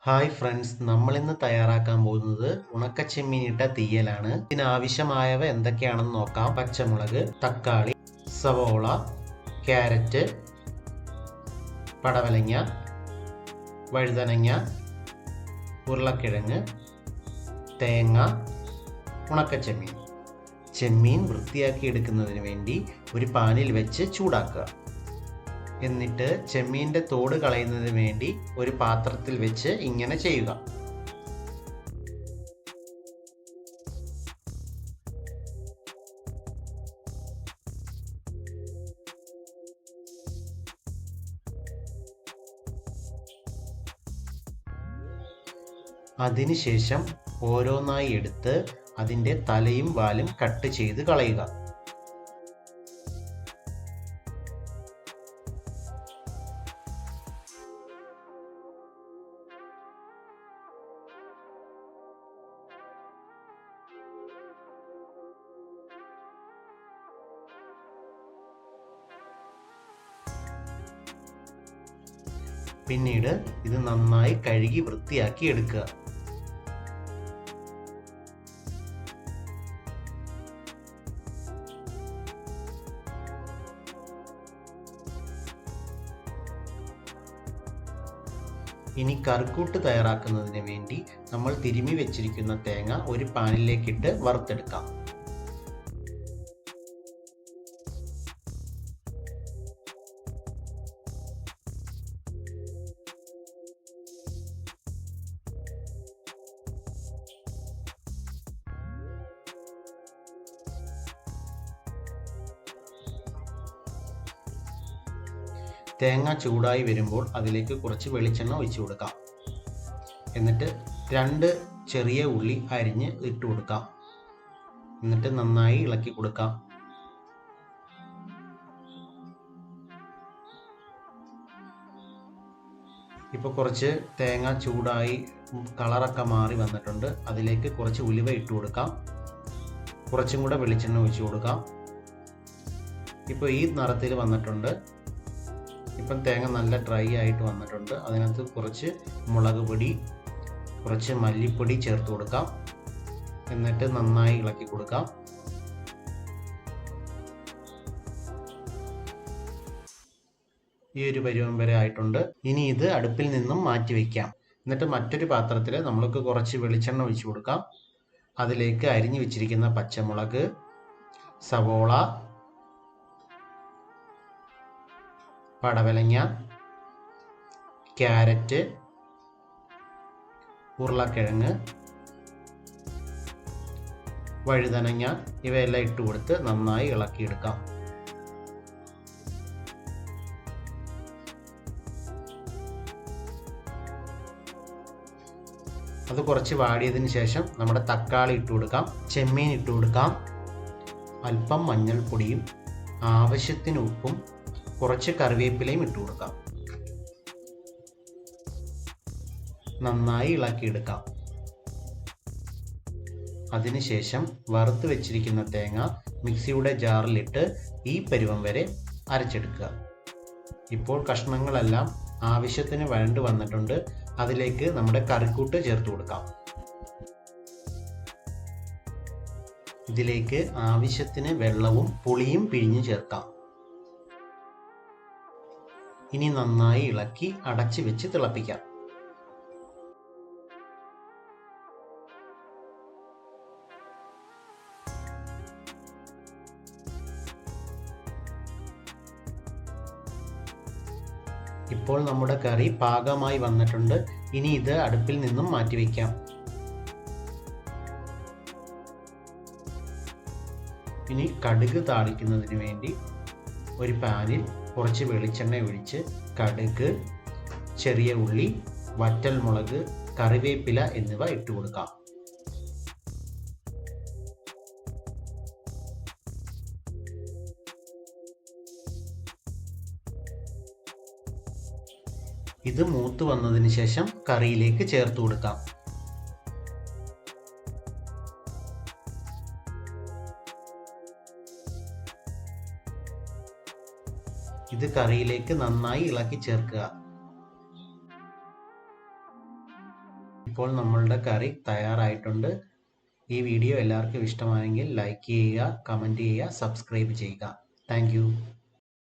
Hi friends, നമ്മളിന്ന് തയ്യാറാക്കാൻ പോകുന്നത് ഉണക്കച്ചെമ്മീനിട്ട തീയലാണ്. ഇതിനാവശ്യമായവ എന്തൊക്കെയാണെന്ന് നോക്കാം. പച്ചമുളക്, തക്കാളി, സവോള, ക്യാരറ്റ്, പടവലങ്ങ, വഴുതനങ്ങ, ഉരുളക്കിഴങ്ങ്, തേങ്ങ, ഉണക്കച്ചെമ്മീൻ. ചെമ്മീൻ വൃത്തിയാക്കി എടുക്കുന്നതിന് വേണ്ടി ഒരു പാനിൽ വെച്ച് ചൂടാക്കുക. എന്നിട്ട് ചെമ്മീൻ്റെ തോട് കളയുന്നതിന് വേണ്ടി ഒരു പാത്രത്തിൽ വെച്ച് ഇങ്ങനെ ചെയ്യുക. അതിനുശേഷം ഓരോന്നായി എടുത്ത് അതിൻ്റെ തലയും വാലും കട്ട് ചെയ്ത് കളയുക. പിന്നീട് ഇത് നന്നായി കഴുകി വൃത്തിയാക്കി എടുക്കുക. ഇനി കറിക്കൂട്ട് തയ്യാറാക്കുന്നതിന് വേണ്ടി നമ്മൾ തിരുമ്മി വെച്ചിരിക്കുന്ന തേങ്ങ ഒരു പാനിലേക്കിട്ട് വറുത്തെടുക്കാം. തേങ്ങ ചൂടായി വരുമ്പോൾ അതിലേക്ക് കുറച്ച് വെളിച്ചെണ്ണ ഒഴിച്ചു കൊടുക്കാം. എന്നിട്ട് 2 ചെറിയ ഉള്ളി അരിഞ്ഞ് ഇട്ട് കൊടുക്കാം. എന്നിട്ട് നന്നായി ഇളക്കി കൊടുക്കാം. ഇപ്പോൾ കുറച്ച് തേങ്ങ ചൂടായി കളറൊക്കെ മാറി വന്നിട്ടുണ്ട്. അതിലേക്ക് കുറച്ച് ഉലുവ ഇട്ട് കൊടുക്കാം. കുറച്ചും കൂടെ വെളിച്ചെണ്ണ ഒഴിച്ചു കൊടുക്കാം. ഇപ്പോൾ ഈ നിറത്തിൽ വന്നിട്ടുണ്ട്. ഇപ്പം തേങ്ങ നല്ല ഡ്രൈ ആയിട്ട് വന്നിട്ടുണ്ട്. അതിനകത്ത് കുറച്ച് മുളക് പൊടി, കുറച്ച് മല്ലിപ്പൊടി ചേർത്ത് കൊടുക്കാം. എന്നിട്ട് നന്നായി ഇളക്കി കൊടുക്കാം. ഈ ഒരു പരുവം വരെ ആയിട്ടുണ്ട്. ഇനി ഇത് അടുപ്പിൽ നിന്നും മാറ്റി വയ്ക്കാം. എന്നിട്ട് മറ്റൊരു പാത്രത്തിൽ നമ്മൾക്ക് കുറച്ച് വെളിച്ചെണ്ണ ഒഴിച്ചു കൊടുക്കാം. അതിലേക്ക് അരിഞ്ഞു വെച്ചിരിക്കുന്ന പച്ചമുളക്, സവോള, പടവലങ്ങ, ക്യാരറ്റ്, ഉരുളക്കിഴങ്ങ്, വഴുതനങ്ങ ഇവയെല്ലാം ഇട്ട് കൊടുത്ത് നന്നായി ഇളക്കിയെടുക്കാം. അത് കുറച്ച് വാടിയതിന് ശേഷം നമ്മുടെ തക്കാളി ഇട്ട് കൊടുക്കാം. ചെമ്മീൻ ഇട്ട് കൊടുക്കാം. അല്പം മഞ്ഞൾപ്പൊടിയും ആവശ്യത്തിന് ഉപ്പും കുറച്ച് കറിവേപ്പിലയും ഇട്ട് കൊടുക്കാം. നന്നായി ഇളക്കിയെടുക്കാം. അതിനുശേഷം വറുത്ത് വെച്ചിരിക്കുന്ന തേങ്ങ മിക്സിയുടെ ജാറിലിട്ട് ഈ പരുവം വരെ അരച്ചെടുക്കുക. ഇപ്പോൾ കഷ്ണങ്ങളെല്ലാം ആവശ്യത്തിന് വഴണ്ട് വന്നിട്ടുണ്ട്. അതിലേക്ക് നമ്മുടെ കറിക്കൂട്ട് ചേർത്ത് കൊടുക്കാം. ഇതിലേക്ക് ആവശ്യത്തിന് വെള്ളവും പുളിയും പിഴിഞ്ഞ് ചേർക്കാം. ഇനി നന്നായി ഇളക്കി അടച്ചു വെച്ച് തിളപ്പിക്കാം. ഇപ്പോൾ നമ്മുടെ കറി പാകമായി വന്നിട്ടുണ്ട്. ഇനി ഇത് അടുപ്പിൽ നിന്നും മാറ്റിവെക്കാം. ഇനി കടുക് താളിക്കുന്നതിന് വേണ്ടി ഒരു പാനിൽ കുറച്ച് വെളിച്ചെണ്ണ ഒഴിച്ച് കടുക്, ചെറിയ ഉള്ളി, വറ്റൽമുളക്, കറിവേപ്പില എന്നിവ ഇട്ട് കൊടുക്കാം. ഇത് മൂത്ത് വന്നതിന് ശേഷം കറിയിലേക്ക് ചേർത്ത് കൊടുക്കാം. ഇത് കറിയിലേക്ക് നന്നായി ഇളക്കി ചേർക്കുക. ഇപ്പോൾ നമ്മളുടെ കറി തയ്യാറായിട്ടുണ്ട്. ഈ വീഡിയോ എല്ലാവർക്കും ഇഷ്ടമായെങ്കിൽ ലൈക്ക് ചെയ്യുക, കമൻറ്റ് ചെയ്യുക, സബ്സ്ക്രൈബ് ചെയ്യുക. താങ്ക്